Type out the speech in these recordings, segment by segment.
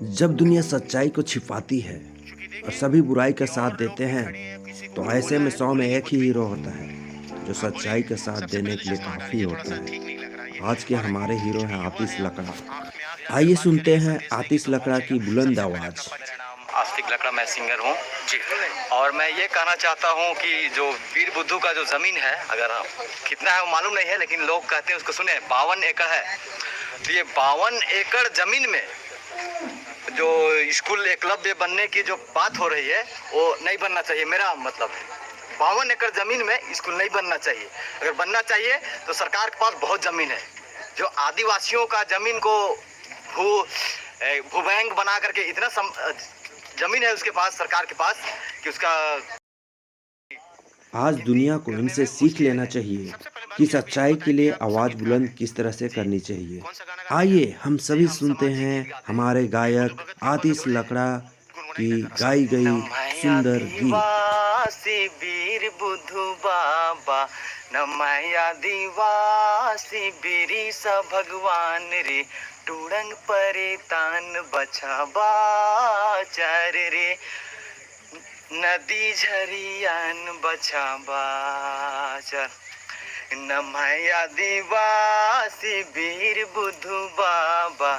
जब दुनिया सच्चाई को छिपाती है और सभी बुराई का साथ देते हैं, तो ऐसे में 100 में एक ही हीरो होता है, जो सच्चाई का साथ देने के लिए काफ़ी होता है। आज के हमारे हीरो हैं आतिश लकड़ा। आइए सुनते हैं आतिश लकड़ा की बुलंद आवाज़। मेरा नाम आस्तिक लकड़ा, मैं सिंगर हूँ जी। और मैं ये कहना चाहता हूँ कि जो वीर बुद्धू का जो ज़मीन है, अगर कितना है वो मालूम नहीं है, लेकिन लोग कहते हैं उसको सुने 52 एकड़ है। तो ये 52 एकड़ ज़मीन में जो स्कूल एकलव्य बनने की जो बात हो रही है वो नहीं बनना चाहिए। मेरा मतलब है 52 एकड़ ज़मीन में स्कूल नहीं बनना चाहिए। अगर बनना चाहिए तो सरकार के पास बहुत ज़मीन है। जो आदिवासियों का ज़मीन को भूबैंक बना करके इतना जमीन है उसके पास, सरकार के पास, कि उसका आज दुनिया को इनसे सीख लेना चाहिए कि सच्चाई के लिए आवाज़ बुलंद किस तरह से करनी चाहिए। आइए हम सभी सुनते हैं हमारे गायक आतिश लकड़ा की गाई गई सुंदर गीत। आदिवासी वीर बुद्धू बाबा, नमय आदिवासी बीरी सा भगवान रे, टूडंग परे तान बछा बाचर रे, नदी झरियान बछा बाचर। नमय आदिवासी वीर बुद्धू बाबा,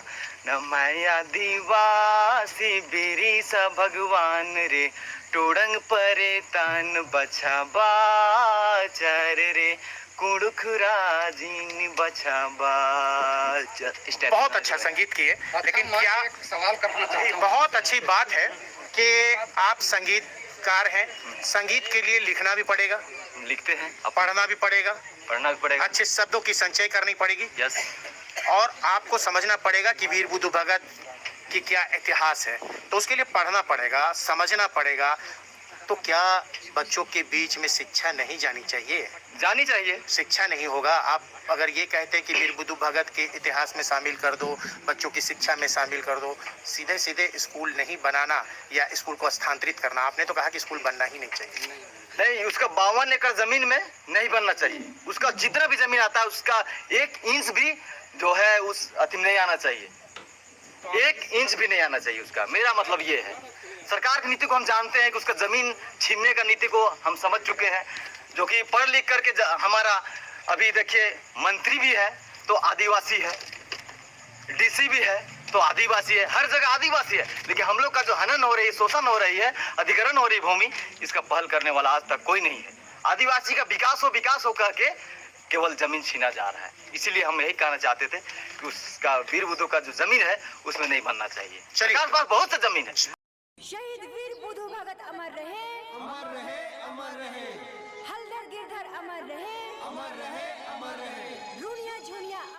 नमय आदिवासी बीरी सा भगवान रे, टोडंग परे तान बछा बाचर रे, कुड़खुराजीन बछा बाचर। बहुत अच्छा संगीत किए, लेकिन क्या सवाल करना चाहिए? बहुत अच्छी बात है कि आप संगीतकार हैं। संगीत के लिए लिखना भी पड़ेगा, लिखते हैं, पढ़ना भी पड़ेगा, अच्छे शब्दों की संचय करनी पड़ेगी। यस। और आपको समझना पड़ेगा कि वीर बुद्धू भगत की क्या इतिहास है। तो उसके लिए पढ़ना पड़ेगा, समझना पड़ेगा। तो क्या बच्चों के बीच में शिक्षा नहीं जानी चाहिए? जानी चाहिए। शिक्षा नहीं होगा। आप अगर ये कहते हैं कि वीर बुद्धू भगत के इतिहास में शामिल कर दो, बच्चों की शिक्षा में शामिल कर दो, सीधे सीधे स्कूल नहीं बनाना या स्कूल को स्थानांतरित करना। आपने तो कहा कि स्कूल बनना ही नहीं चाहिए। नहीं, उसका 52 एकड़ जमीन में नहीं बनना चाहिए। उसका जितना भी जमीन आता है उसका 1 इंच भी जो है उस अति में नहीं आना चाहिए। 1 इंच भी नहीं आना चाहिए उसका। मेरा मतलब ये है, सरकार की नीति को हम जानते हैं कि उसका जमीन छीनने का नीति को हम समझ चुके हैं, जो कि पढ़ लिख करके हमारा अभी देखिए मंत्री भी है तो आदिवासी है, डीसी भी है तो आदिवासी है, हर जगह आदिवासी है। लेकिन हम लोग का जो हनन हो रही है, शोषण हो रही है, अधिग्रहण हो रही भूमि, इसका पहल करने वाला आज तक कोई नहीं है। आदिवासी का विकास हो करके केवल जमीन छीना जा रहा है। इसीलिए हम यही कहना चाहते थे कि उसका वीर बुद्धू का जो जमीन है उसमें नहीं बनना चाहिए। सरकार के पास बहुत सा जमीन है। शहीद वीर बुद्धू भगत अमर रहे, अमर रहे, अमर रहे। हलधर गिरधर अमर रहे, अमर रहे, अमर रहे।